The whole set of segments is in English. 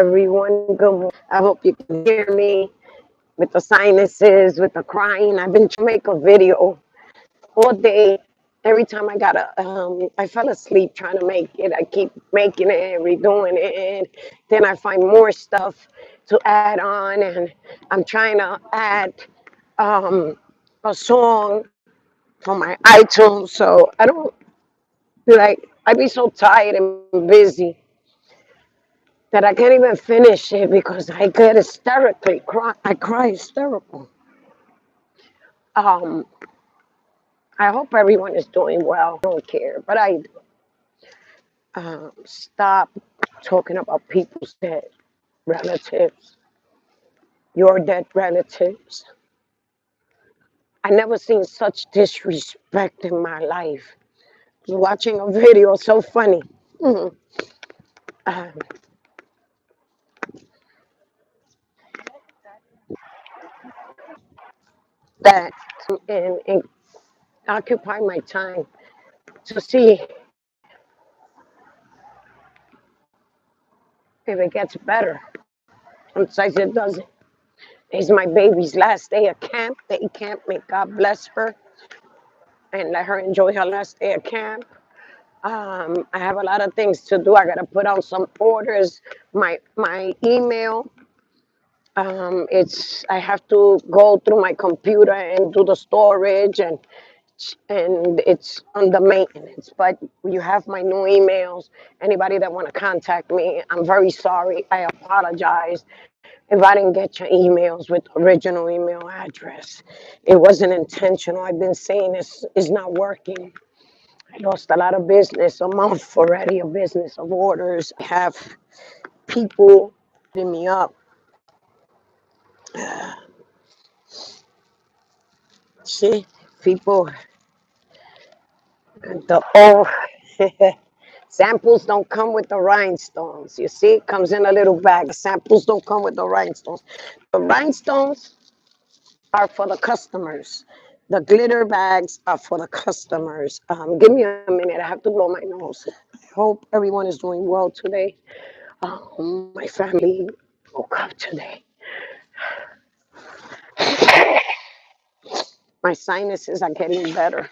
everyone. Good morning. I hope you can hear me with the sinuses, with the crying. I've been trying to make a video all day. Every time I fell asleep trying to make it. I keep making it and redoing it. And then I find more stuff to add on. And I'm trying to add um, a song for my iTunes. So I don't I be so tired and busy that I can't even finish it because I get hysterically cry. I cry hysterical. Um, I hope everyone is doing well. I don't care, but I stop talking about people's dead relatives, your dead relatives. I never seen such disrespect in my life. I was watching a video, so funny. Mhm. Um, that and occupy my time to see if it gets better. Sometimes it doesn't. It's my baby's last day of camp. Day camp. May God bless her and let her enjoy her last day of camp. I have a lot of things to do. I gotta put out some orders. My email. It's I have to go through my computer and do the storage and it's under maintenance. But you have my new emails. Anybody that want to contact me, I'm very sorry. I apologize if I didn't get your emails with the original email address. It wasn't intentional. I've been saying this is not working. I lost a lot of business, a month already, a business of orders. I have people hitting me up. See, people, the oh, samples don't come with the rhinestones. You see, it comes in a little bag. The samples don't come with the rhinestones. The rhinestones are for the customers. The glitter bags are for the customers. Give me a minute. I have to blow my nose. I hope everyone is doing well today. My family woke up today. My sinuses are getting better.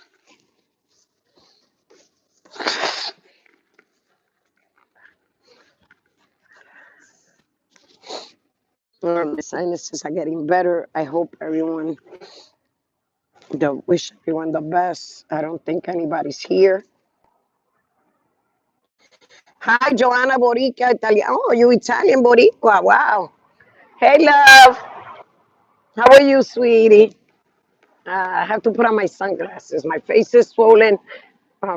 My sinuses are getting better. I hope wish everyone the best. I don't think anybody's here. Hi, Joanna Borica, Italian. Oh, you Italian Boricua. Wow. Hey, love. How are you, sweetie? I have to put on my sunglasses. My face is swollen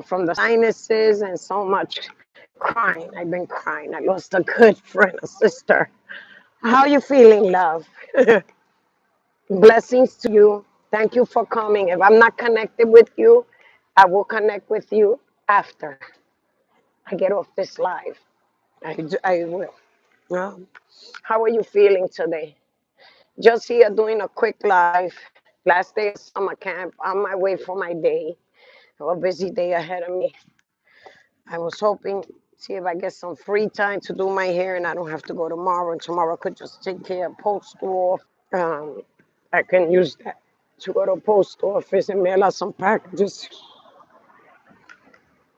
from the sinuses and so much crying. I've been crying. I lost a good friend, a sister. How are you feeling, love? Blessings to you. Thank you for coming. If I'm not connected with you, I will connect with you after I get off this live. I will. Um, how are you feeling today? Just here doing a quick live. Last day of summer camp. On my way for my day. I have a busy day ahead of me. I was hoping, see if I get some free time to do my hair and I don't have to go tomorrow. And tomorrow I could just take care of post school. Um, I can use that to go to post office and mail out some packages.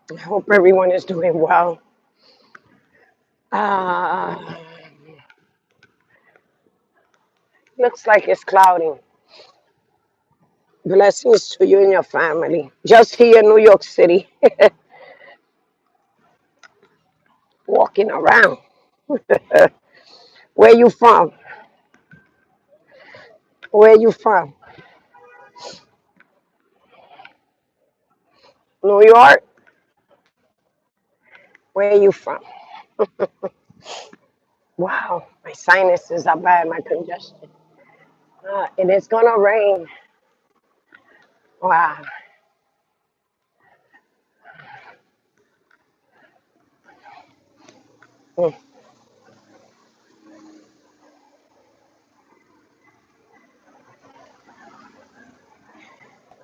I hope everyone is doing well. Uh, looks like it's clouding. Blessings to you and your family. Just here in New York City, walking around. Where you from? Where you from? New York? Where you from? Wow, my sinuses are bad, my congestion. And it's gonna rain. Wow. Mm.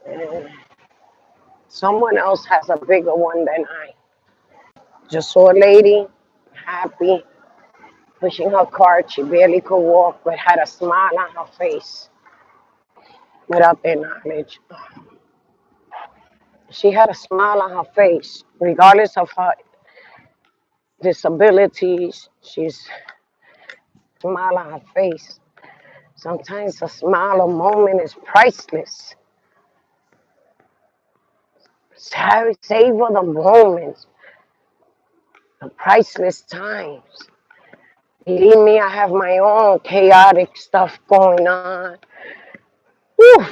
And someone else has a bigger one than I. Just saw a lady, happy, pushing her cart. She barely could walk, but had a smile on her face without their knowledge. She had a smile on her face, regardless of her disabilities. She's a smile on her face. Sometimes a smile, a moment is priceless. Savor the moments, the priceless times. Believe me, I have my own chaotic stuff going on. Whew.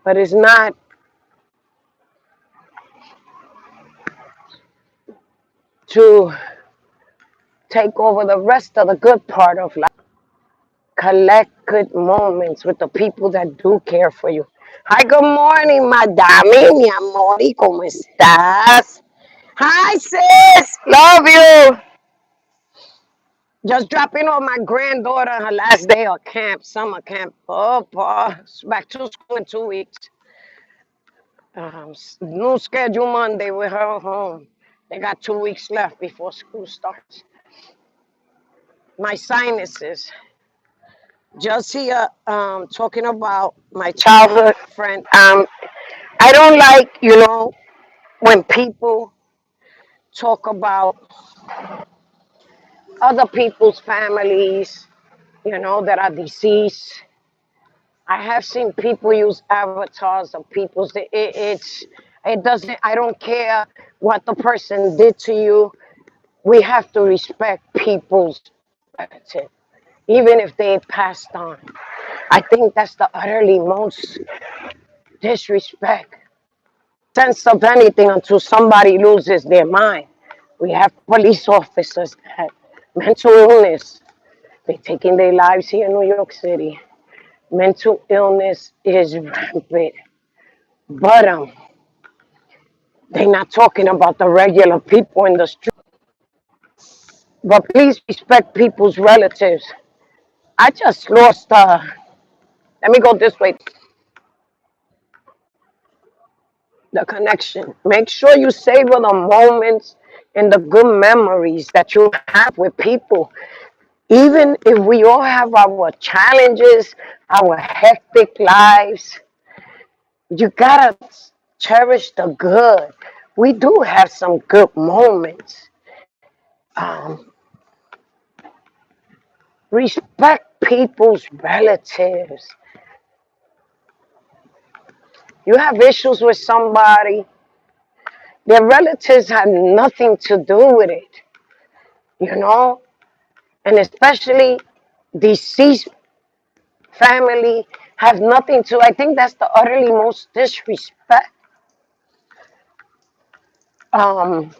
But it's not to take over the rest of the good part of life. Collect good moments with the people that do care for you. Hi, good morning, madame, mi amor, ¿y cómo estás? Hi, sis, love you. Just dropping off my granddaughter on her last day of camp, summer camp. Oh, boy, back to school in 2 weeks. New schedule Monday with her home. They got 2 weeks left before school starts. My sinuses. Just here talking about my childhood friend. I don't like, when people talk about other people's families, that are deceased. I have seen people use avatars of people's. It doesn't. I don't care what the person did to you. We have to respect people's relative, even if they passed on. I think that's the utterly most disrespect sense of anything until somebody loses their mind. We have police officers that mental illness. They're taking their lives here in New York City. Mental illness is rampant, but they're not talking about the regular people in the street. But please respect people's relatives. I just lost. Let me go this way. The connection. Make sure you savor the moments and the good memories that you have with people. Even if we all have our challenges, our hectic lives, you gotta cherish the good. We do have some good moments. Um, Respect people's relatives. You have issues with somebody, their relatives have nothing to do with it, you know? And especially deceased family have nothing to. I think that's the utterly most disrespect. Um,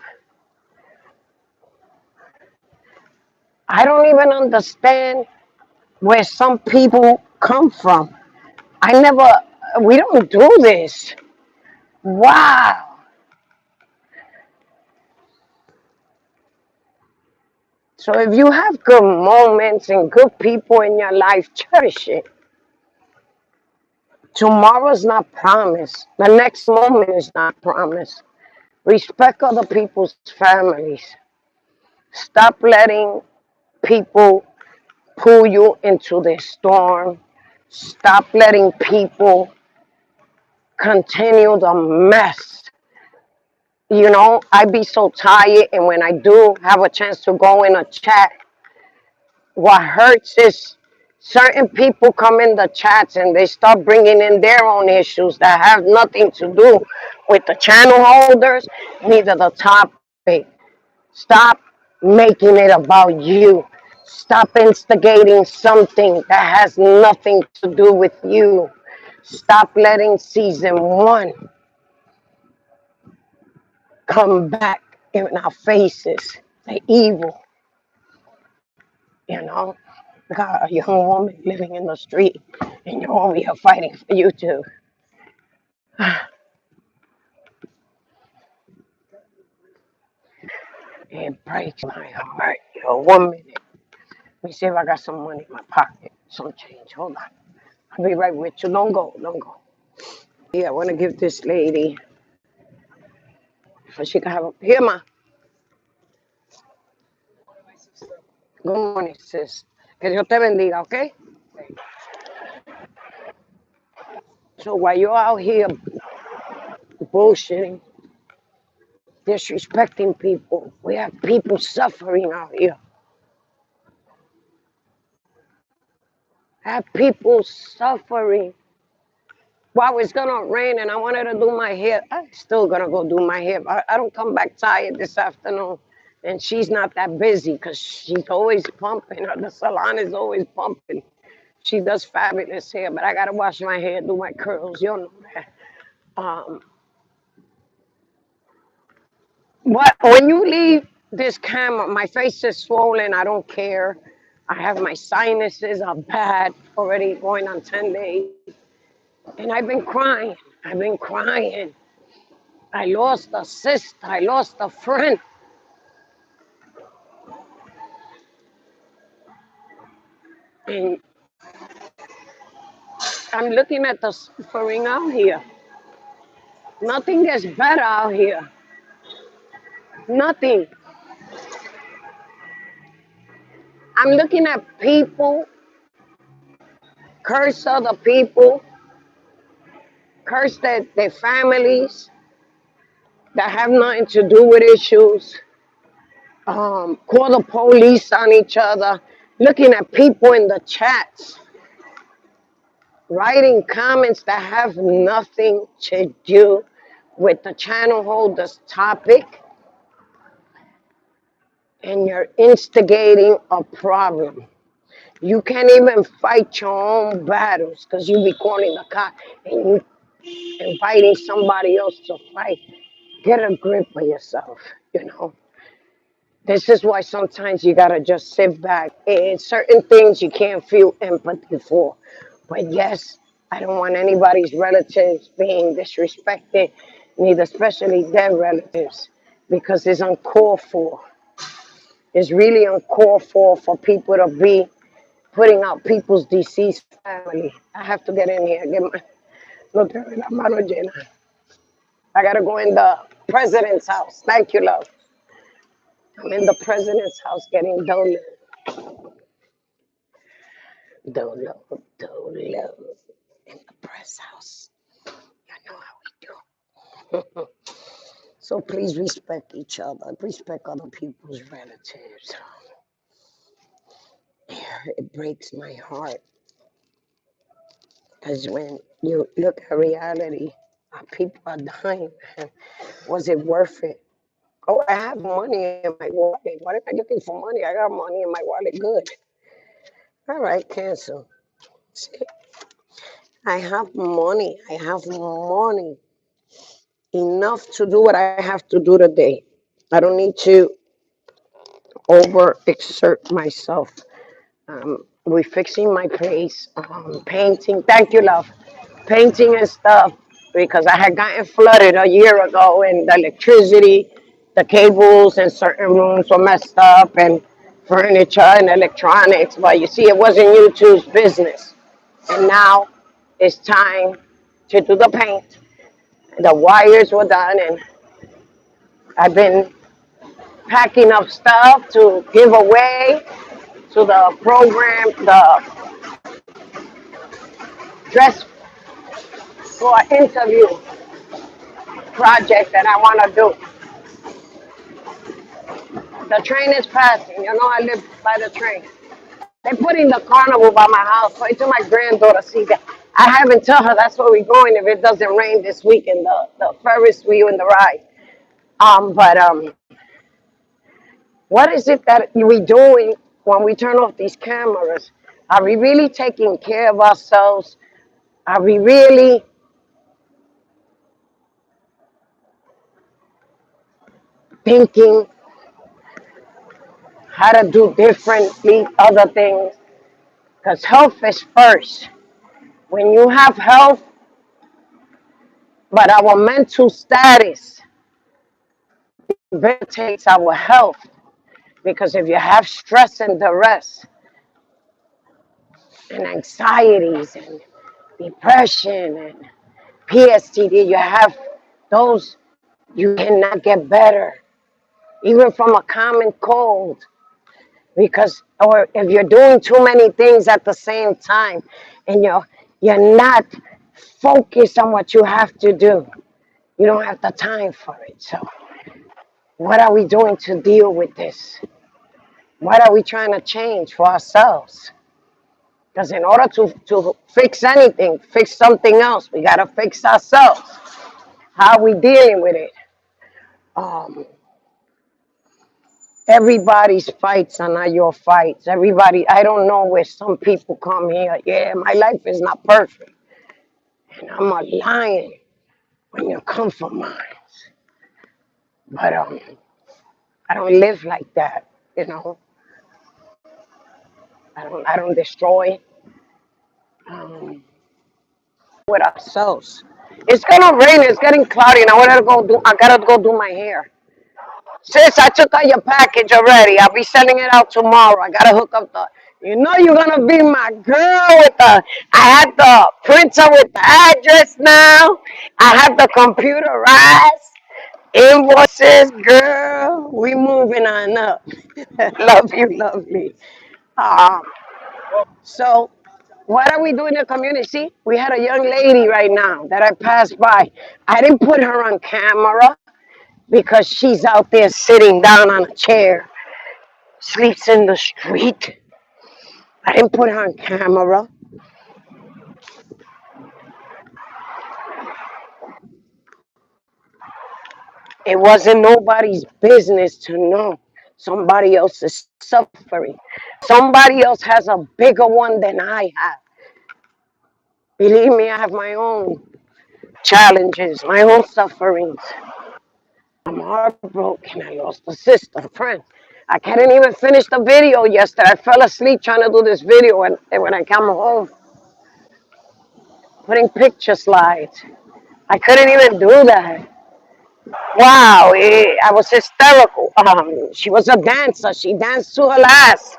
I don't even understand where some people come from. We don't do this. Wow. So if you have good moments and good people in your life, cherish it. Tomorrow's not promised. The next moment is not promised. Respect other people's families. Stop letting people pull you into their storm. Stop letting people continue the mess. I be so tired, and when I do have a chance to go in a chat, what hurts is certain people come in the chats and they start bringing in their own issues that have nothing to do with the channel holders, neither the topic. Stop making it about you. Stop instigating something that has nothing to do with you. Stop letting season one come back in our faces. The evil, you know. Got a young woman living in the street, and you're over here fighting for you too. It breaks my heart. Yo, 1 minute. Let me see if I got some money in my pocket, some change. Hold on. I'll be right with you. Don't go, don't go. Yeah, I want to give this lady so she can have a. Here, ma. Good morning, sis. Que Dios te bendiga, okay? So while you're out here bullshitting, disrespecting people, we have people suffering out here. Have people suffering. While it's gonna rain and I wanted to do my hair, I'm still gonna go do my hair. I don't come back tired this afternoon. And she's not that busy because she's always pumping. The salon is always pumping. She does fabulous hair, but I gotta wash my hair, do my curls. You know that. Um, what when you leave this camera, my face is swollen. I don't care. I have my sinuses are bad, already going on 10 days, and I've been crying. I've been crying. I lost a sister. I lost a friend. And I'm looking at the suffering out here. Nothing gets better out here. Nothing. I'm looking at people curse other people, curse their families that have nothing to do with issues, call the police on each other, looking at people in the chats, writing comments that have nothing to do with the channel holder's topic, and you're instigating a problem. You can't even fight your own battles because you be calling the cop and you inviting somebody else to fight. Get a grip of yourself, you know. This is why sometimes you gotta just sit back. In certain things you can't feel empathy for. But yes, I don't want anybody's relatives being disrespected, neither especially their relatives, because it's uncalled for. It's really uncalled for people to be putting out people's deceased family. I have to get in here. Get my, no, la mano llena. I gotta go in the president's house. Thank you, love. I'm in the president's house getting donuts. Dolo, dolo. In the press house. You know how we do. So please respect each other. Respect other people's relatives. It breaks my heart. Because when you look at reality, people are dying. Was it worth it? Oh, I have money in my wallet. What am I looking for money? I got money in my wallet. Good. All right, cancel. See, I have money. I have money. Enough to do what I have to do today. I don't need to overexert myself. We're fixing my place, painting. Thank you, love. Painting and stuff because I had gotten flooded a year ago and the electricity, the cables in certain rooms were messed up and furniture and electronics. But you see, it wasn't YouTube's business. And now it's time to do the paint. The wires were done and I've been packing up stuff to give away to the program, the dress for an interview project that I want to do. The train is passing. You know, I live by the train. They're putting the carnival by my house. So I told my granddaughter, see that. I haven't told her that's where we're going if it doesn't rain this weekend, the Ferris wheel and the ride. But what is it that we doing when we turn off these cameras? Are we really taking care of ourselves? Are we really thinking how to do differently other things? Because health is first. When you have health, but our mental status debilitates our health. Because if you have stress and duress and anxieties and depression and PSTD, you have those, you cannot get better. Even from a common cold, Because, or if you're doing too many things at the same time and you're not focused on what you have to do, you don't have the time for it. So what are we doing to deal with this? What are we trying to change for ourselves? Because in order to fix anything, fix something else, we got to fix ourselves. How are we dealing with it? Um, Everybody's fights are not your fights. Everybody, I don't know where some people come here. Yeah, my life is not perfect. And I'm a lion when you come for mine. But I don't live like that, you know. I don't destroy with ourselves. It's gonna rain, it's getting cloudy, and I gotta go do my hair. Sis, I took out your package already. I'll be sending it out tomorrow. I gotta hook up the. You know you're gonna be my girl with the. I had the printer with the address now. I have the computerized invoices, girl. We moving on up. Love you, lovely. Um, so what are we doing in the community? See, we had a young lady right now that I passed by. I didn't put her on camera because she's out there sitting down on a chair, sleeps in the street. I didn't put her on camera. It wasn't nobody's business to know somebody else is suffering. Somebody else has a bigger one than I have. Believe me, I have my own challenges, my own sufferings. I'm heartbroken. I lost a sister, a friend. I couldn't even finish the video yesterday. I fell asleep trying to do this video, and when I come home, putting picture slides. I couldn't even do that. Wow, I was hysterical. She was a dancer. She danced to her last.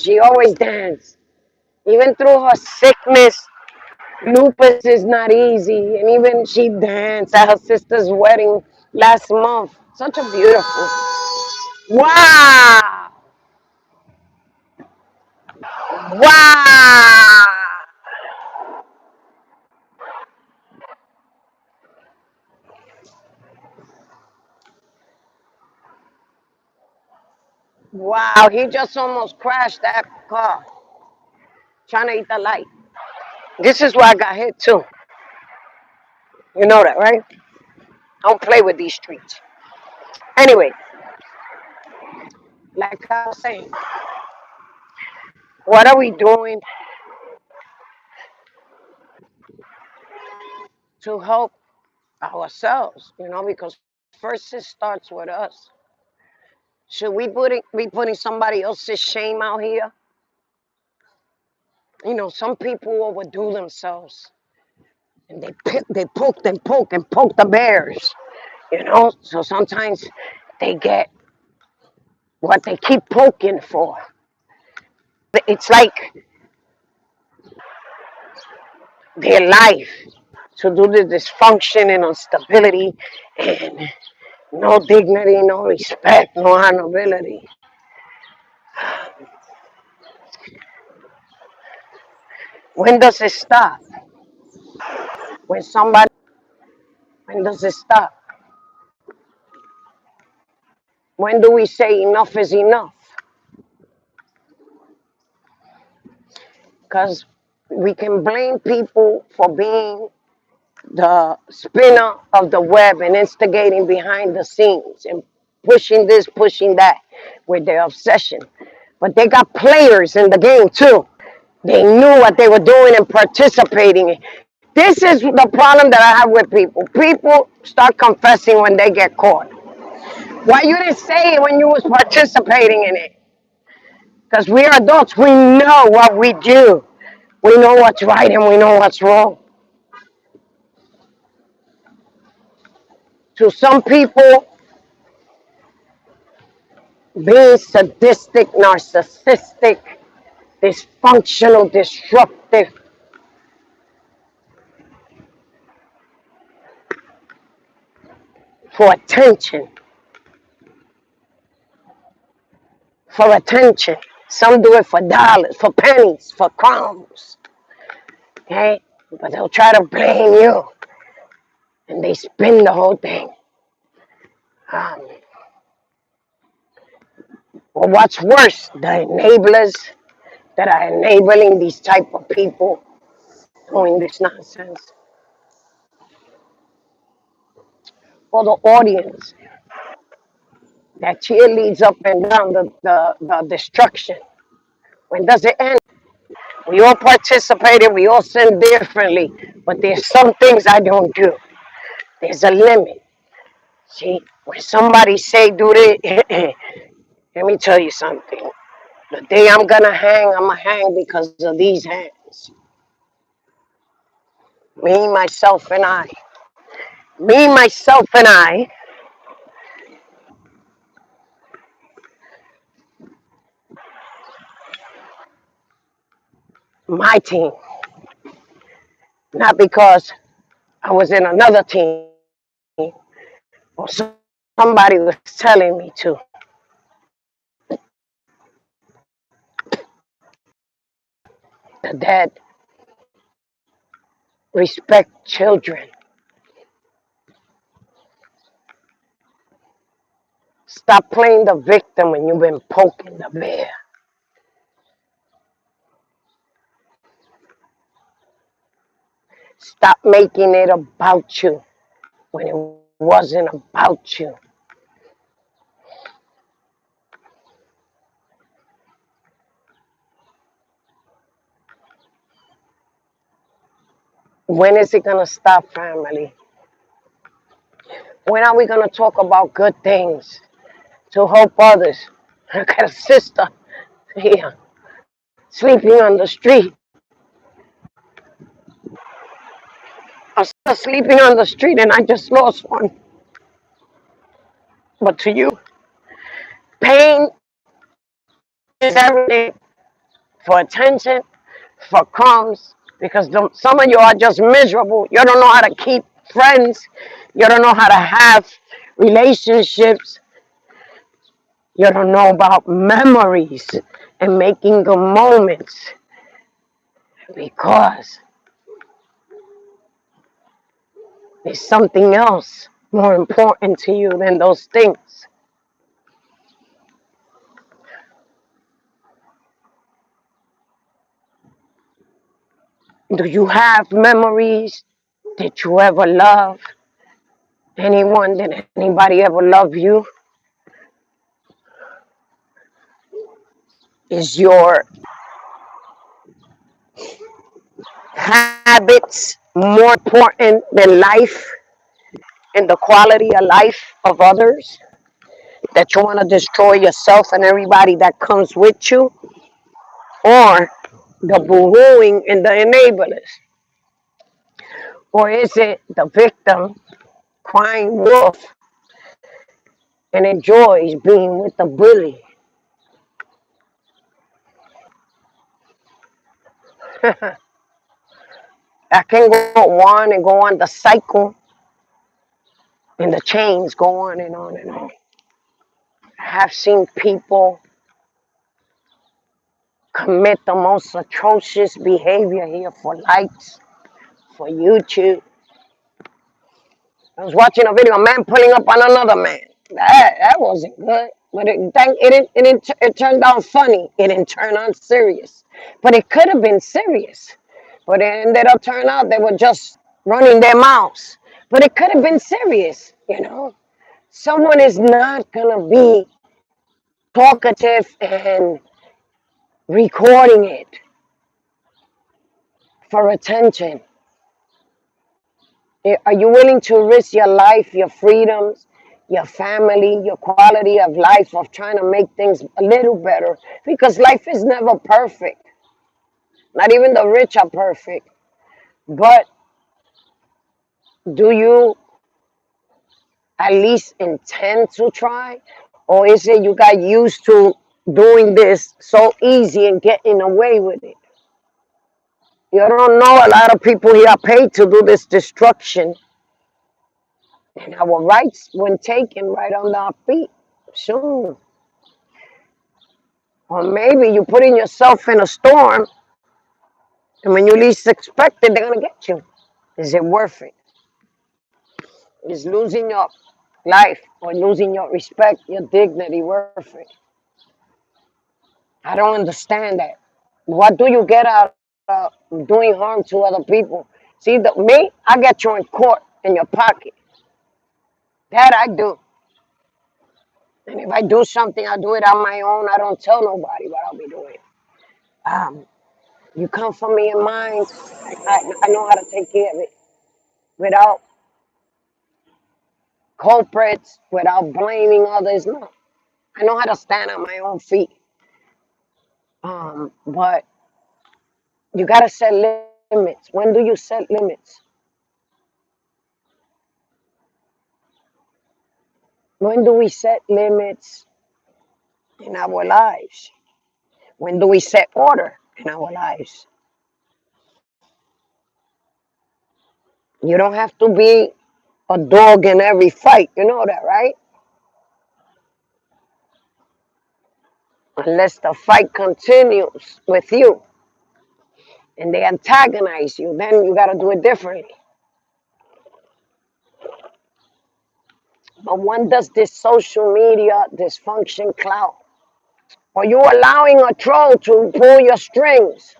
She always danced. Even through her sickness, lupus is not easy. And even she danced at her sister's wedding last month. Such a beautiful. Wow. Wow. Wow. He just almost crashed that car trying to eat the light. This is where I got hit too. You know that, right? Don't play with these streets. Anyway, like I was saying, what are we doing to help ourselves? Because first it starts with us. Should we be putting somebody else's shame out here? Some people overdo themselves and they poke and poke and poke the bears. So sometimes they get what they keep poking for. It's like their life to do the dysfunction and instability and no dignity, no respect, no honorability. When does it stop? When somebody, when does it stop? When do we say enough is enough? Because we can blame people for being the spinner of the web and instigating behind the scenes and pushing this, pushing that with their obsession. But they got players in the game too. They knew what they were doing and participating in. This is the problem that I have with people. People start confessing when they get caught. Why you didn't say it when you was participating in it? Because we are adults. We know what we do. We know what's right and we know what's wrong. To some people, being sadistic, narcissistic, dysfunctional, disruptive, for attention, for attention. Some do it for dollars, for pennies, for crumbs. Okay? But they'll try to blame you. And they spin the whole thing. Um, or what's worse, the enablers that are enabling these type of people doing this nonsense. Or the audience that cheerleads up and down the destruction. When does it end? We all participated, we all sin differently, but there's some things I don't do. There's a limit. See, when somebody say do this, let me tell you something. The day I'm gonna hang because of these hands. Me, myself, and I. Me, myself, and I. My team. Not because I was in another team or somebody was telling me to. The dad respect children. Stop playing the victim when you've been poking the bear. Stop making it about you when it wasn't about you. When is it gonna stop, family? When are we gonna talk about good things to help others? I got a sister here sleeping on the street. A sister sleeping on the street, and I just lost one. But to you, pain is everything for attention, for crumbs, because some of you are just miserable. You don't know how to keep friends. You don't know how to have relationships. You don't know about memories and making good moments because there's something else more important to you than those things. Do you have memories? Did you ever love anyone? Did anybody ever love you? Is your habits more important than life and the quality of life of others? That you want to destroy yourself and everybody that comes with you? Or the boohooing and the enablers? Or is it the victim crying wolf and enjoys being with the bully? I can go on and go on. The cycle and the chains go on and on and on. I have seen people commit the most atrocious behavior here for likes, for YouTube. I was watching a video, a man pulling up on another man. That wasn't good. But it turned out funny. It didn't turn out serious. But it could have been serious. But it ended up turning out they were just running their mouths. But it could have been serious, you know. Someone is not going to be talkative and recording it for attention. Are you willing to risk your life, your freedoms, your family, your quality of life of trying to make things a little better? Because life is never perfect. Not even the rich are perfect. But do you at least intend to try? Or is it you got used to doing this so easy and getting away with it? You don't know, a lot of people here are paid to do this destruction. And our rights when taken right on our feet. Soon. Or maybe you're putting yourself in a storm, and when you least expect it, they're going to get you. Is it worth it? Is losing your life or losing your respect, your dignity worth it? I don't understand that. What do you get out of doing harm to other people? See, me, I get you in court in your pocket. That I do. And if I do something, I do it on my own. I don't tell nobody what I'll be doing. Um, you come for me in mind, I know how to take care of it without culprits, without blaming others. No, I know how to stand on my own feet. But you gotta set limits. When do you set limits? When do we set limits in our lives? When do we set order in our lives? You don't have to be a dog in every fight. You know that, right? Unless the fight continues with you and they antagonize you, then you got to do it differently. But when does this social media dysfunction clout? Are you allowing a troll to pull your strings?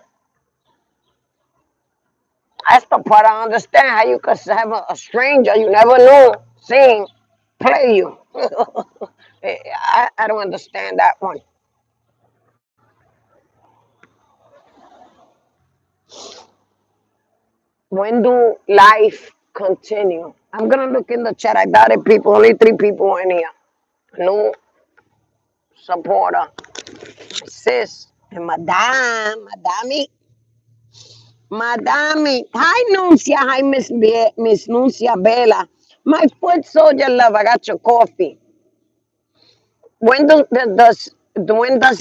That's the part I understand. How you could have a stranger you never knew sing, play you. I don't understand that one. When do life continue? I'm gonna look in the chat. I doubted people. Only 3 people in here. No supporter. Sis and Madame. Hi, Nuncia. Hi, Miss Nuncia Bella. My foot soldier love. I got your coffee. When does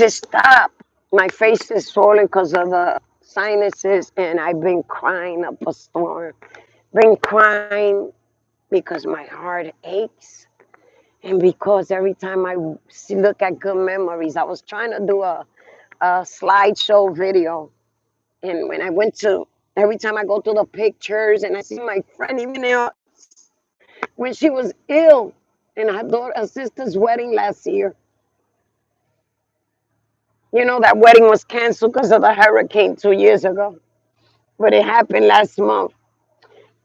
it stop? My face is swollen because of the sinuses, and I've been crying up a storm. Been crying because my heart aches, and because every time I look at good memories, I was trying to do a slideshow video, and when I went to, every time I go through the pictures and I see my friend, even when she was ill, in her sister's wedding last year. You know, that wedding was canceled because of the hurricane 2 years ago, but it happened last month.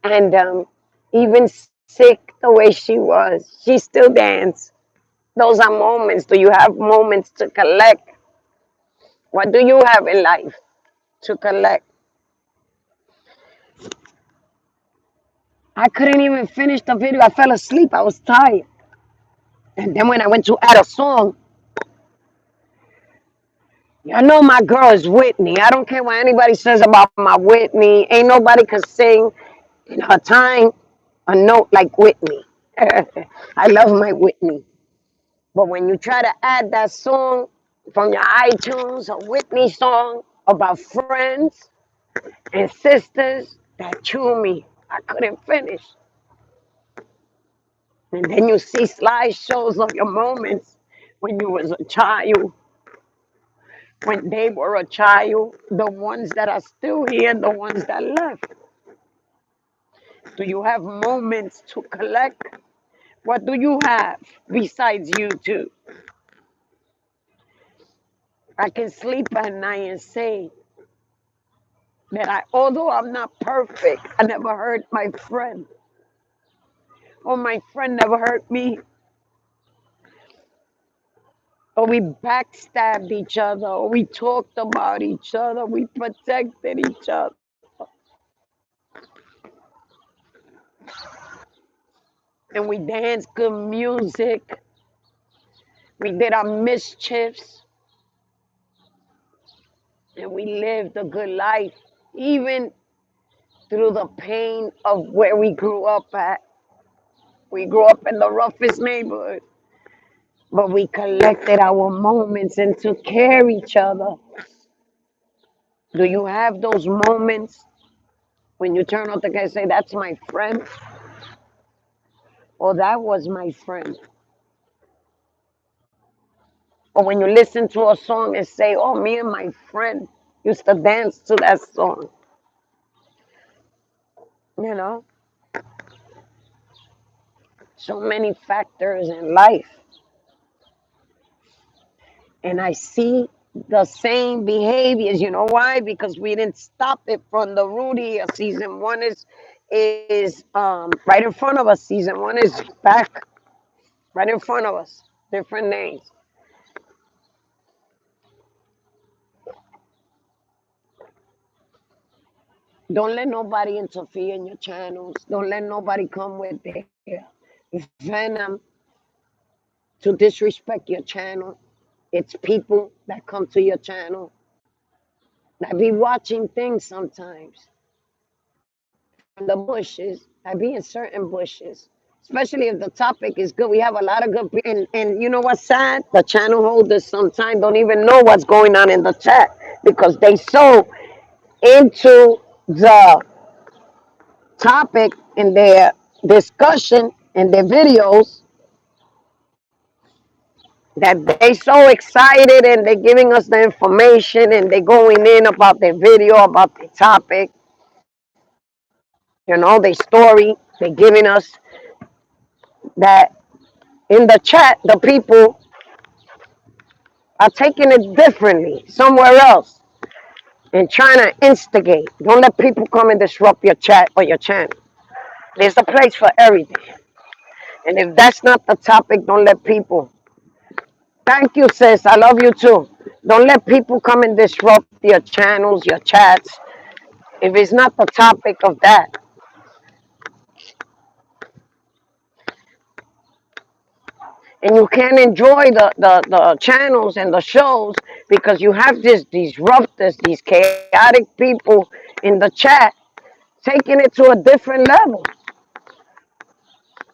And even sick the way she was, she still danced. Those are moments. Do you have moments to collect? What do you have in life to collect? I couldn't even finish the video. I fell asleep. I was tired. And then when I went to add a song, I know my girl is Whitney. I don't care what anybody says about my Whitney. Ain't nobody can sing in her time a note like Whitney. I love my Whitney. But when you try to add that song from your iTunes, a Whitney song about friends and sisters, that chew me. I couldn't finish. And then you see slideshows of your moments when you was a child, when they were a child, the ones that are still here, the ones that left. Do you have moments to collect? What do you have besides YouTube? I can sleep at night and say that although I'm not perfect, I never hurt my friend, or my friend never hurt me, or we backstabbed each other, or we talked about each other, we protected each other, and we danced good music. We did our mischiefs, and we lived a good life, even through the pain of where we grew up at. We grew up in the roughest neighborhood, but we collected our moments and took care of each other. Do you have those moments when you turn out the guy and say, that's my friend, or that was my friend? Or when you listen to a song and say, oh, me and my friend used to dance to that song. You know, so many factors in life. And I see the same behaviors. You know why? Because we didn't stop it from the root here. Season one is right in front of us. Season one is back right in front of us. Different names. Don't let nobody interfere in your channels. Don't let nobody come with their venom to disrespect your channel. It's people that come to your channel that be watching things sometimes from the bushes. I be in certain bushes, especially if the topic is good. We have a lot of good, and you know what's sad? The channel holders sometimes don't even know what's going on in the chat because they so into the topic in their discussion in their videos that they so excited and they're giving us the information and they're going in about their video, about the topic, you know, their story. They're giving us that in the chat, the people are taking it differently somewhere else and trying to instigate. Don't let people come and disrupt your chat or your channel. There's a place for everything. And if that's not the topic, don't let people. Thank you, sis. I love you too. Don't let people come and disrupt your channels, your chats. If it's not the topic of that. And you can't enjoy the channels and the shows because you have these disruptors, these chaotic people in the chat taking it to a different level.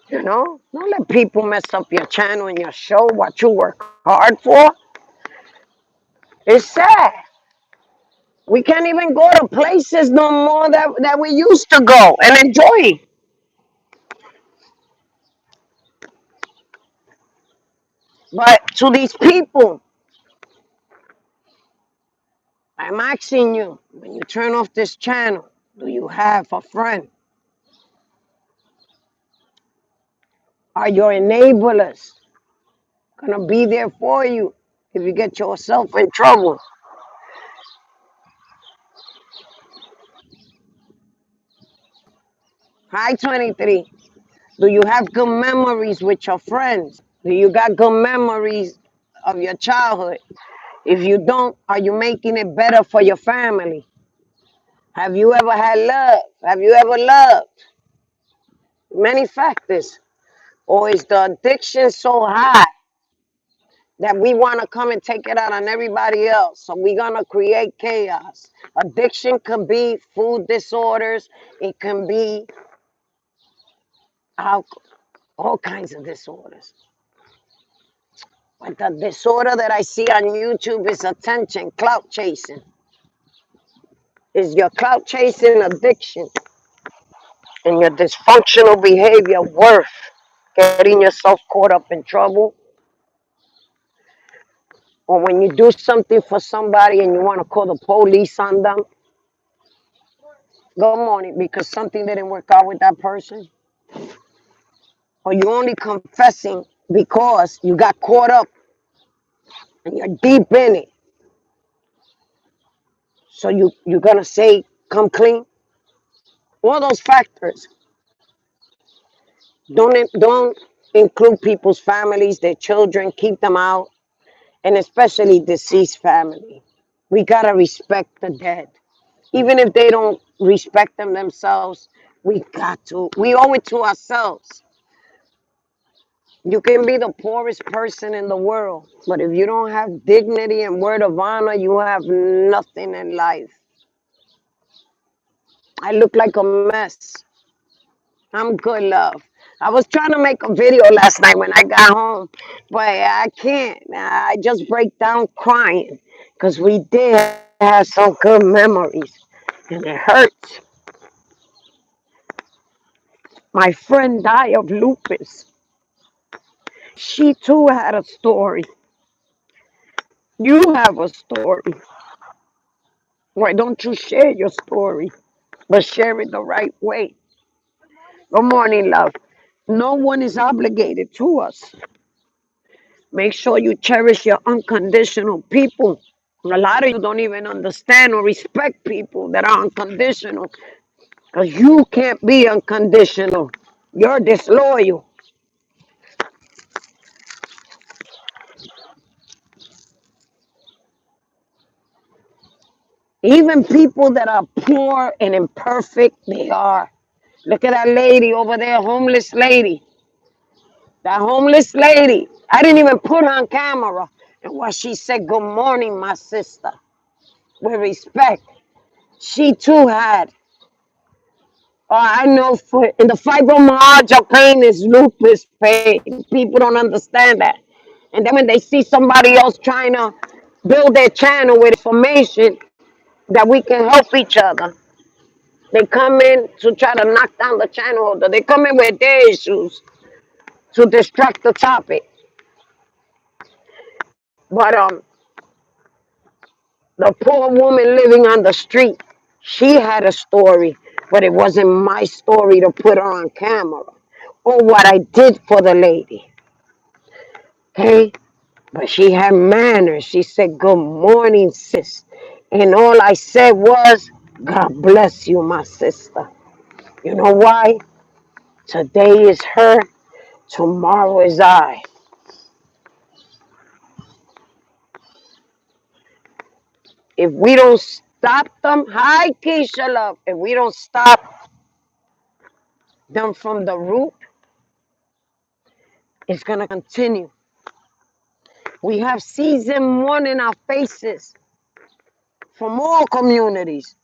You know, don't let people mess up your channel and your show, what you work hard for. It's sad. We can't even go to places no more that we used to go and enjoy. But to these people, I'm asking you, when you turn off this channel, do you have a friend? Are your enablers gonna be there for you if you get yourself in trouble? Hi, 23. Do you have good memories with your friends? Do you got good memories of your childhood? If you don't, are you making it better for your family? Have you ever had love? Have you ever loved? Many factors. Or is the addiction so high that we want to come and take it out on everybody else? So we're going to create chaos. Addiction can be food disorders. It can be alcohol, all kinds of disorders. But the disorder that I see on YouTube is attention, clout chasing. Is your clout chasing addiction and your dysfunctional behavior worth getting yourself caught up in trouble? Or when you do something for somebody and you want to call the police on them? Good morning, because something didn't work out with that person? Or you only confessing because you got caught up and you're deep in it? So you're going to say, come clean? All those factors. Don't include people's families, their children, keep them out, and especially deceased family. We gotta respect the dead. Even if they don't respect them themselves, we got to. We owe it to ourselves. You can be the poorest person in the world, but if you don't have dignity and word of honor, you have nothing in life. I look like a mess. I'm good, love. I was trying to make a video last night when I got home, but I can't. I just break down crying because we did have some good memories, and it hurts. My friend died of lupus. She too had a story. You have a story. Why don't you share your story? But share it the right way. Good morning, love. No one is obligated to us. Make sure you cherish your unconditional people. A lot of you don't even understand or respect people that are unconditional because you can't be unconditional. You're disloyal. Even people that are poor and imperfect, they are. Look at that lady over there, homeless lady. That homeless lady. I didn't even put her on camera. And what she said, good morning, my sister. With respect. She too had. I know for in the fibromyalgia pain is lupus pain. People don't understand that. And then when they see somebody else trying to build their channel with information that we can help each other, they come in to try to knock down the channel holder. They come in with their issues to distract the topic. But the poor woman living on the street, she had a story, but it wasn't my story to put her on camera. Or what I did for the lady. Okay? But she had manners. She said, good morning, sis. And all I said was, God bless you, my sister. You know why? Today is her, tomorrow is I. If we don't stop them, hi Keisha love, if we don't stop them from the root, it's gonna continue. We have season one in our faces from all communities.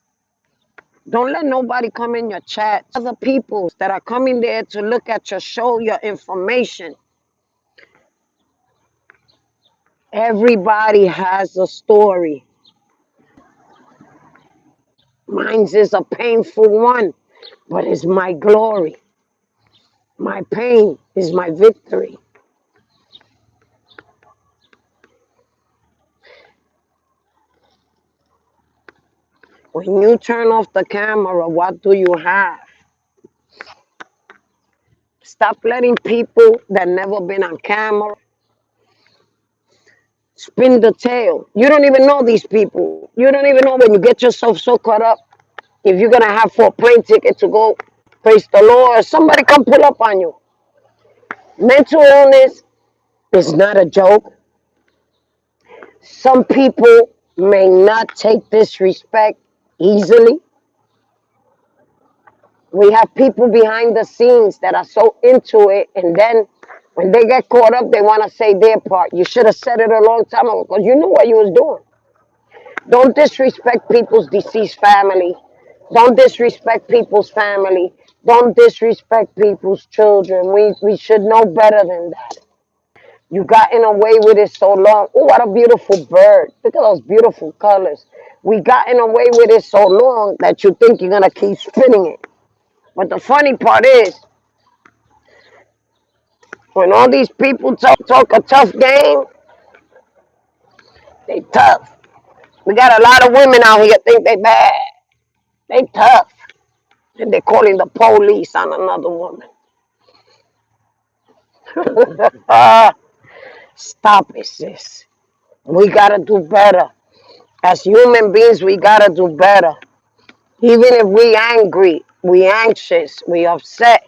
Don't let nobody come in your chat. Other peoples that are coming there to look at your show, your information. Everybody has a story. Mine's is a painful one, but it's my glory. My pain is my victory. When you turn off the camera, what do you have? Stop letting people that never been on camera spin the tale. You don't even know these people. You don't even know when you get yourself so caught up. If you're gonna have for a plane ticket to go praise the Lord, somebody come pull up on you. Mental illness is not a joke. Some people may not take disrespect easily. We have people behind the scenes that are so into it, and then when they get caught up, they want to say their part. You should have said it a long time ago because you knew what you was doing. Don't disrespect people's deceased family. Don't disrespect people's family. Don't disrespect people's children. We should know better than that. You gotten away with it so long. Oh, what a beautiful bird. Look at those beautiful colors. We gotten away with it so long that you think you're going to keep spinning it. But the funny part is, when all these people talk a tough game, they tough. We got a lot of women out here think they bad. They tough. And they're calling the police on another woman. Stop it, sis. We gotta do better. As human beings, we gotta do better. Even if we angry, we anxious, we upset,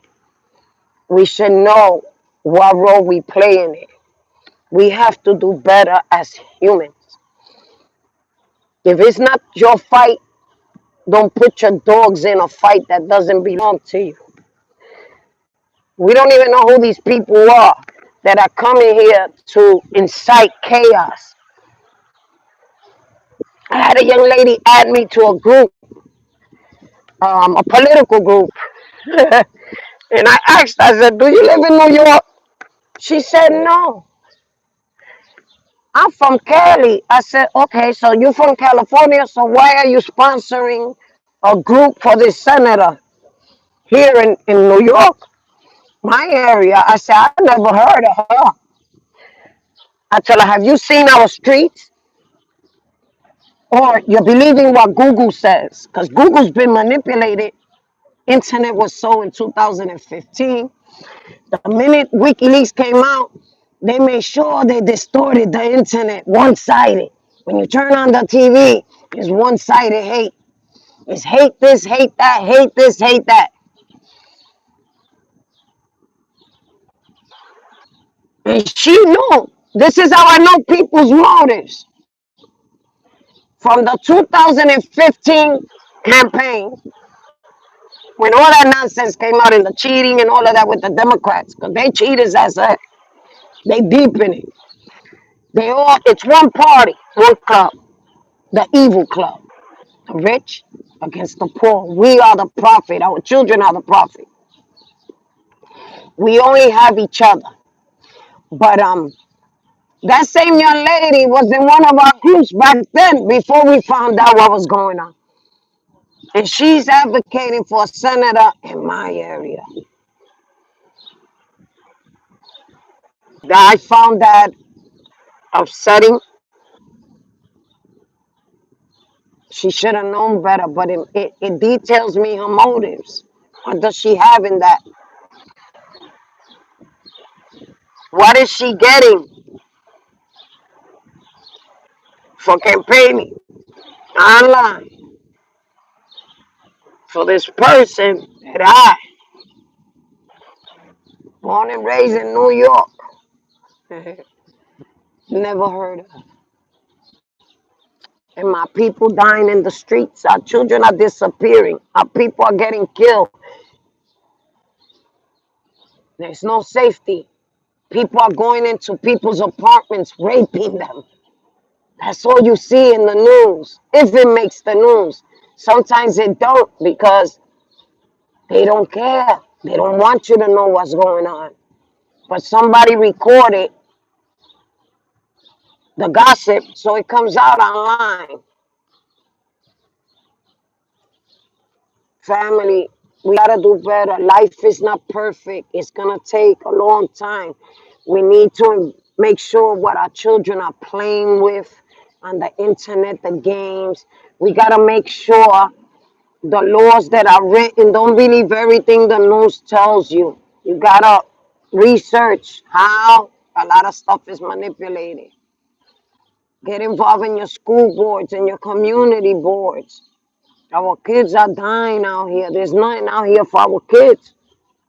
we should know what role we play in it. We have to do better as humans. If it's not your fight, don't put your dogs in a fight that doesn't belong to you. We don't even know who these people are that are coming here to incite chaos. I had a young lady add me to a group, a political group. And I asked, I said, do you live in New York? She said, no, I'm from Cali. I said, okay, so you're from California, so why are you sponsoring a group for this senator here in New York, my area? I said, I never heard of her. I tell her, have you seen our streets? Or you're believing what Google says, because Google's been manipulated. Internet was so in 2015. The minute WikiLeaks came out, they made sure they distorted the internet one-sided. When you turn on the TV, it's one-sided hate. It's hate this, hate that, hate this, hate that. And she knew. This is how I know people's motives. From the 2015 campaign, when all that nonsense came out and the cheating and all of that with the Democrats, because they cheaters as a, they deep in it. They all, it's one party, one club, the evil club. The rich against the poor. We are the prophet. Our children are the prophet. We only have each other. But that same young lady was in one of our groups back then before we found out what was going on. And she's advocating for a senator in my area. I found that upsetting. She should have known better, but it details me her motives. What does she have in that? What is she getting for campaigning online for this person that I, born and raised in New York, never heard of? And my people dying in the streets. Our children are disappearing. Our people are getting killed. There's no safety. People are going into people's apartments, raping them. That's all you see in the news, if it makes the news. Sometimes it don't because they don't care. They don't want you to know what's going on. But somebody recorded the gossip, so it comes out online. Family, we gotta do better. Life is not perfect. It's gonna take a long time. We need to make sure what our children are playing with on the internet, the games. We gotta make sure the laws that are written, don't believe everything the news tells you. You gotta research how a lot of stuff is manipulated. Get involved in your school boards and your community boards. Our kids are dying out here. There's nothing out here for our kids,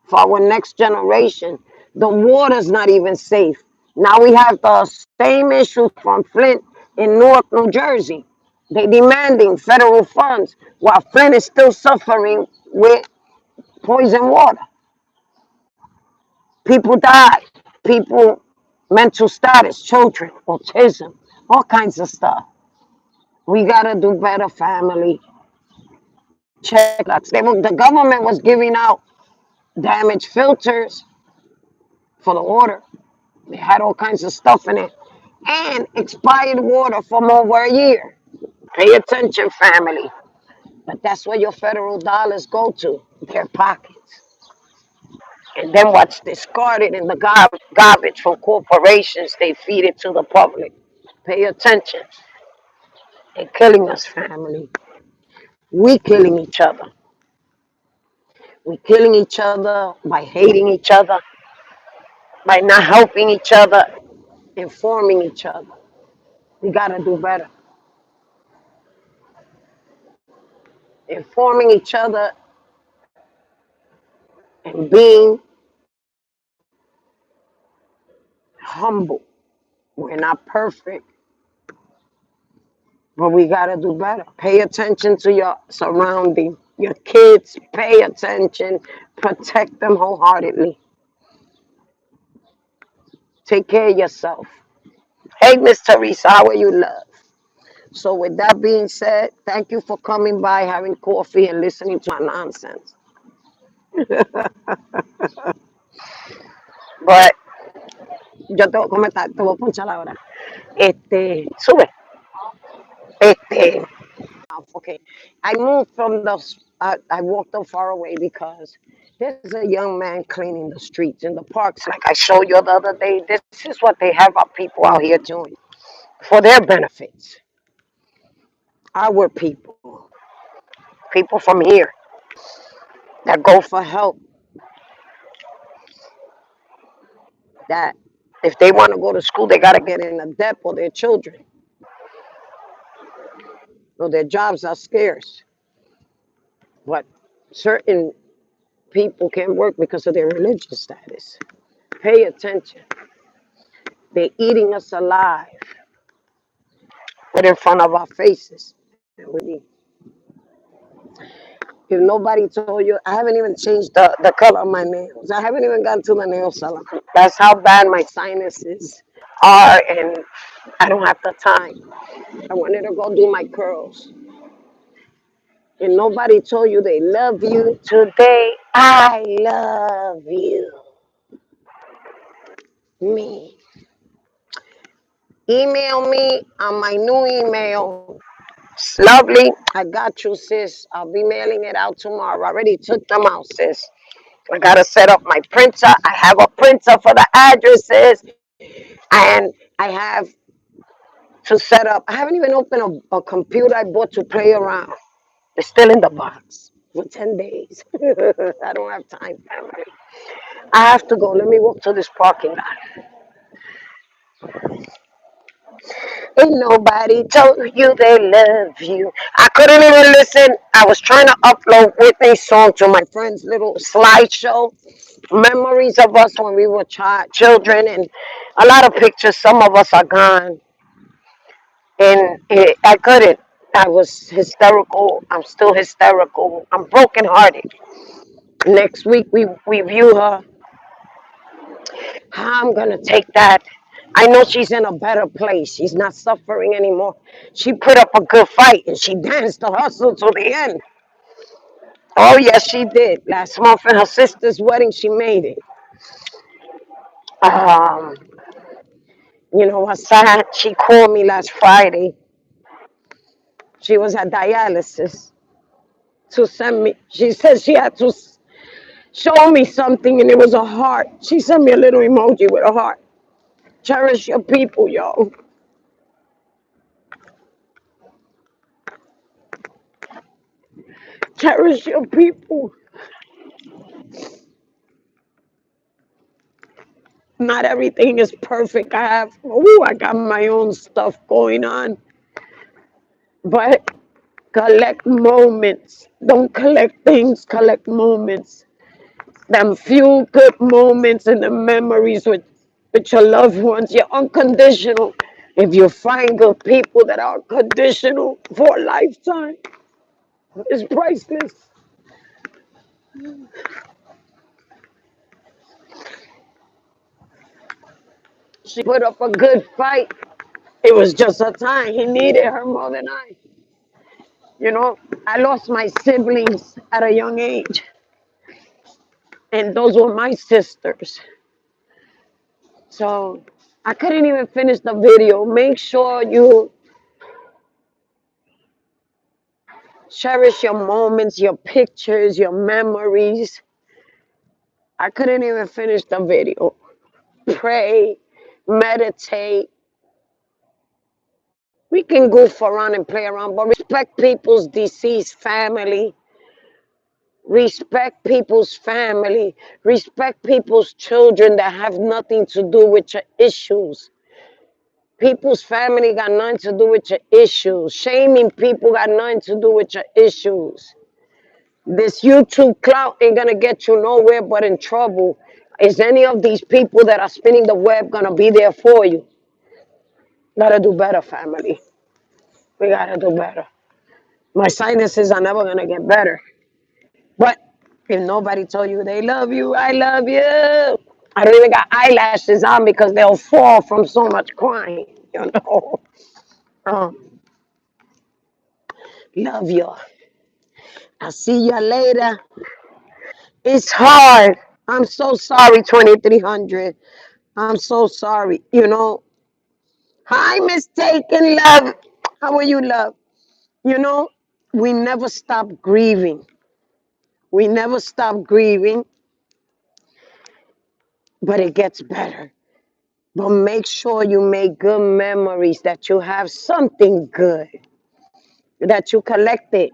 for our next generation. The water's not even safe. Now we have the same issue from Flint in Newark, New Jersey. They demanding federal funds while Flint is still suffering with poison water. People die. People, mental status, children, autism, all kinds of stuff. We gotta do better, family. Check that. The government was giving out damaged filters for the water. They had all kinds of stuff in it. And expired water from over a year. Pay attention, family. But that's where your federal dollars go to, their pockets. And then what's discarded in the garbage from corporations, they feed it to the public. Pay attention. They're killing us, family. We killing each other. We killing each other by hating each other, by not helping each other, informing each other. We gotta do better. Informing each other and being humble. We're not perfect, but we gotta do better. Pay attention to your surrounding. Your kids, pay attention. Protect them wholeheartedly. Take care of yourself. Hey, Miss Teresa, how are you, love? So with that being said, thank you for coming by, having coffee, and listening to my nonsense. But yo te voy a comentar, te voy a ponchar ahora. Sube. Este, okay. I moved from the, I walked up far away because there's a young man cleaning the streets in the parks, like I showed you the other day. This is what they have our people out here doing for their benefits. our people from here that go for help, that if they want to go to school, they got to get in a debt or their children, or their jobs are scarce. But certain people can't work because of their religious status. Pay attention. They're eating us alive right in front of our faces. If nobody told you, I haven't even changed the color of my nails. I haven't even gone to the nail salon. That's how bad my sinuses are, and I don't have the time. I wanted to go do my curls. And nobody told you they love you. Today, I love you. Me. Email me on my new email. Lovely. I got you, sis. I'll be mailing it out tomorrow. I already took them out, sis. I gotta set up my printer. I have a printer for the addresses, and I have to set up. I haven't even opened a computer I bought to play around. It's still in the box for 10 days. I don't have time, family. I have to go. Let me walk to this parking lot. Ain't nobody told you they love you. I couldn't even listen. I was trying to upload Whitney's song to my friend's little slideshow. Memories of us when we were children, and a lot of pictures. Some of us are gone. And I couldn't. I was hysterical. I'm still hysterical. I'm brokenhearted. Next week, we view her. How I'm going to take that. I know she's in a better place. She's not suffering anymore. She put up a good fight and she danced the hustle to the end. Oh, yes, she did. Last month at her sister's wedding, she made it. Um, you know, what's sad? She called me last Friday. She was at dialysis to send me. She said she had to show me something, and it was a heart. She sent me a little emoji with a heart. Cherish your people, yo. Cherish your people. Not everything is perfect. I got my own stuff going on. But collect moments. Don't collect things, collect moments. Them few good moments and the memories with your loved ones. You're unconditional. If you find good people that are conditional for a lifetime, it's priceless. She put up a good fight. It was just her time. He needed her more than I. You know, I lost my siblings at a young age, and those were my sisters. So I couldn't even finish the video. Make sure you cherish your moments, your pictures, your memories. I couldn't even finish the video. Pray, meditate. We can goof around and play around, but respect people's deceased family. Respect people's family. Respect people's children that have nothing to do with your issues. People's family got nothing to do with your issues. Shaming people got nothing to do with your issues. This YouTube clout ain't gonna get you nowhere but in trouble. Is any of these people that are spinning the web gonna be there for you? Gotta do better, family. We gotta do better. My sinuses are never gonna get better. But if nobody told you they love you, I love you. I don't even got eyelashes on because they'll fall from so much crying, you know. Um, love you. I'll see you later. It's hard. I'm so sorry, 2300. I'm so sorry. You know, hi, mistaken love. How are you, love? You know, we never stop grieving. We never stop grieving, but it gets better. But make sure you make good memories, that you have something good. that you collected,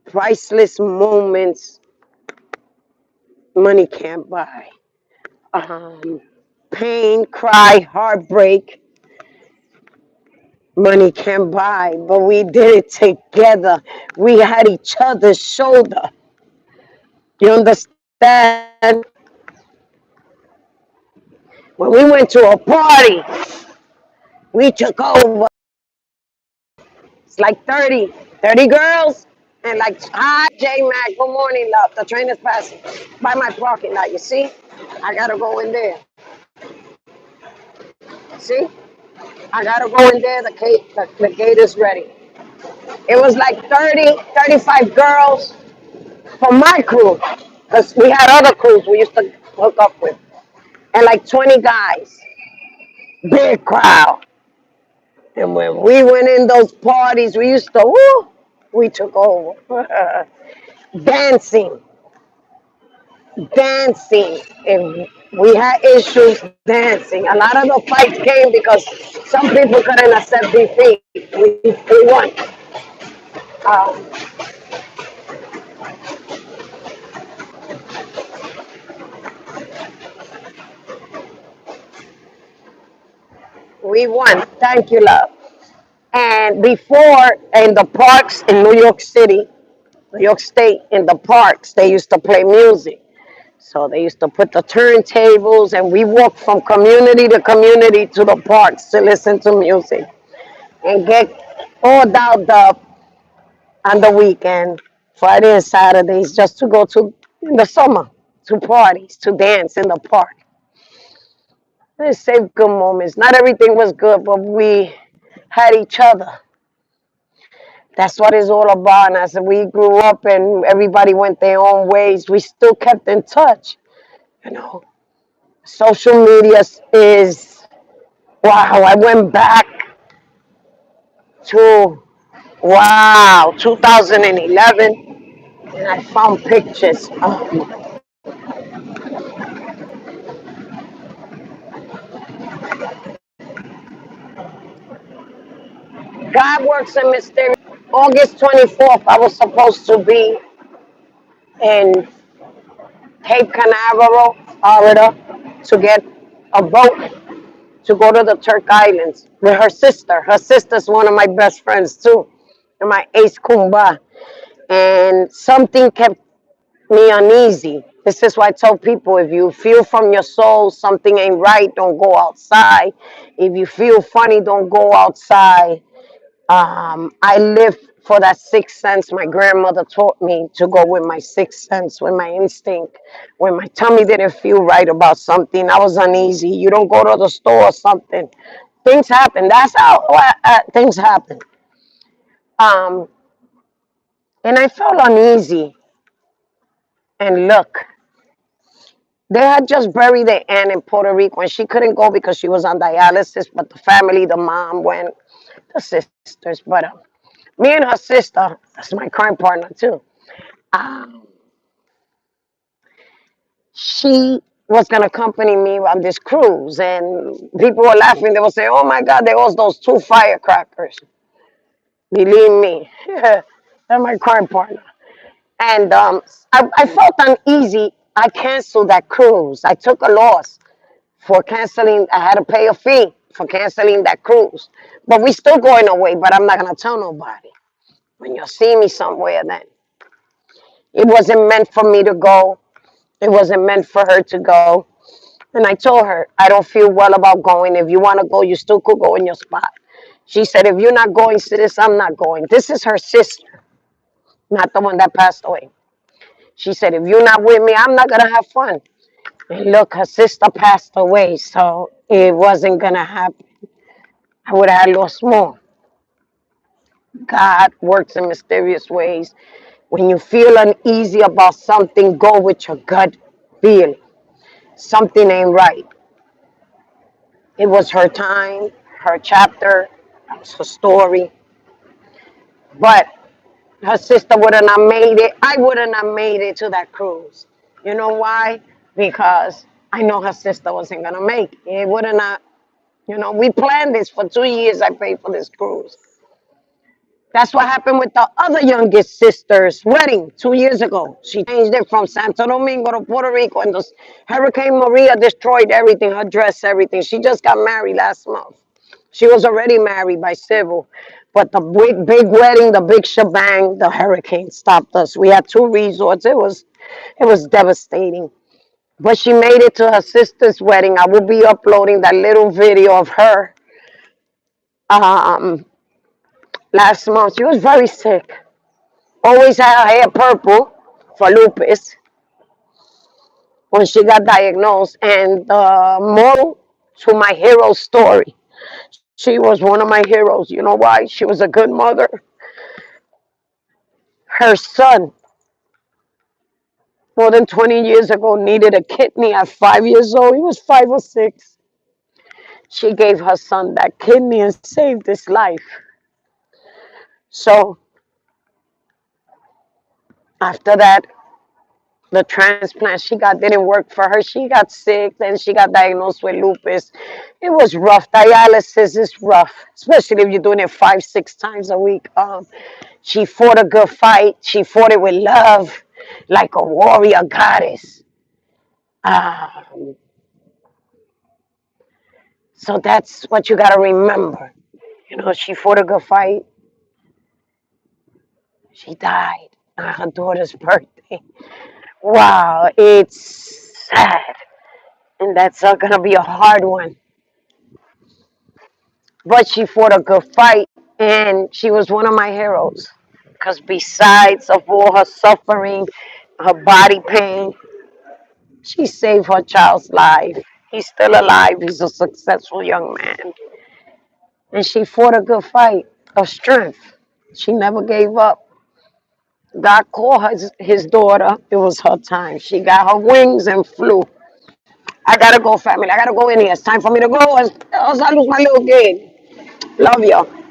priceless moments money can't buy. Um, Pain, cry, heartbreak, money can't buy. But we did it together. We had each other's shoulder. You understand? When we went to a party, we took over. It's like 30 girls. And like, hi, J Mac, good morning, love. The train is passing by my parking lot. You see? I gotta go in there. See? I gotta go in there. The gate is ready. It was like 35 girls from my crew. Because we had other crews we used to hook up with. And like 20 guys. Big crowd. And when we went in those parties, we used to, woo, we took over. Dancing, dancing. And we had issues dancing. A lot of the fights came because some people couldn't accept defeat. We won. Um, we won. Thank you, love. And before, in the parks in New York City, New York State, in the parks, they used to play music. So they used to put the turntables, and we walked from community to community to the parks to listen to music and get all dolled up on the weekend, Friday and Saturdays, just to go to, in the summer, to parties, to dance in the park. They saved good moments. Not everything was good, but we had each other. That's what it's all about. And as we grew up and everybody went their own ways, we still kept in touch. You know, social media is, wow, I went back to, wow, 2011, and I found pictures. God works in mysterious. August 24th, I was supposed to be in Cape Canaveral, Florida, to get a boat to go to the Turk Islands with her sister. Her sister's one of my best friends too, and my ace kumba. And something kept me uneasy. This is why I tell people, if you feel from your soul something ain't right, don't go outside. If you feel funny, don't go outside. I live for that sixth sense. My grandmother taught me to go with my sixth sense, with my instinct. When my tummy didn't feel right about something, I was uneasy. You don't go to the store or something. Things happen. That's how things happen. Um, and I felt uneasy. And look, they had just buried their aunt in Puerto Rico, and she couldn't go because she was on dialysis. But the family, the mom went, the sisters. But me and her sister, that's my current partner too. Um, she was going to accompany me on this cruise, and people were laughing. They would say, "Oh my God, there was those two firecrackers." Believe me, they're my current partner. And I felt uneasy. I canceled that cruise. I took a loss for canceling. I had to pay a fee for canceling that cruise. But we still going away, but I'm not going to tell nobody. When you see me somewhere, then it wasn't meant for me to go. It wasn't meant for her to go. And I told her, I don't feel well about going. If you want to go, you still could go in your spot. She said, if you're not going, sis, I'm not going. This is her sister, not the one that passed away. She said, if you're not with me, I'm not going to have fun. And look, her sister passed away, so it wasn't going to happen. I would have lost more. God works in mysterious ways. When you feel uneasy about something, go with your gut feeling. Something ain't right. It was her time, her chapter, that was her story. But her sister wouldn't have made it. I wouldn't have made it to that cruise. You know why? Because I know her sister wasn't gonna make it. It wouldn't have. You know, we planned this for 2 years. I paid for this cruise. That's what happened with the other youngest sister's wedding 2 years ago. She changed it from Santo Domingo to Puerto Rico, and the Hurricane Maria destroyed everything, her dress, everything. She just got married last month. She was already married by civil, but the big wedding, the big shebang, the hurricane stopped us. We had two resorts. It was devastating. But she made it to her sister's wedding. I will be uploading that little video of her um, last month. She was very sick. Always had her hair purple for lupus when she got diagnosed. And the moral to my hero story, she was one of my heroes. You know why? She was a good mother. Her son, more than 20 years ago, needed a kidney at 5 years old. He was 5 or 6. She gave her son that kidney and saved his life. So after that, the transplant she got didn't work for her. She got sick, then she got diagnosed with lupus. It was rough. Dialysis is rough, especially if you're doing it 5, 6 times a week. She fought a good fight. She fought it with love, like a warrior goddess. Um, so that's what you got to remember. You know, she fought a good fight. She died on her daughter's birthday. Wow, it's sad. And that's going to be a hard one. But she fought a good fight, and she was one of my heroes. Because besides of all her suffering, her body pain, she saved her child's life. He's still alive. He's a successful young man. And she fought a good fight of strength. She never gave up. God called her his daughter. It was her time. She got her wings and flew. I gotta go, family. I gotta go in here. It's time for me to go. I'll lose my little game. Love you.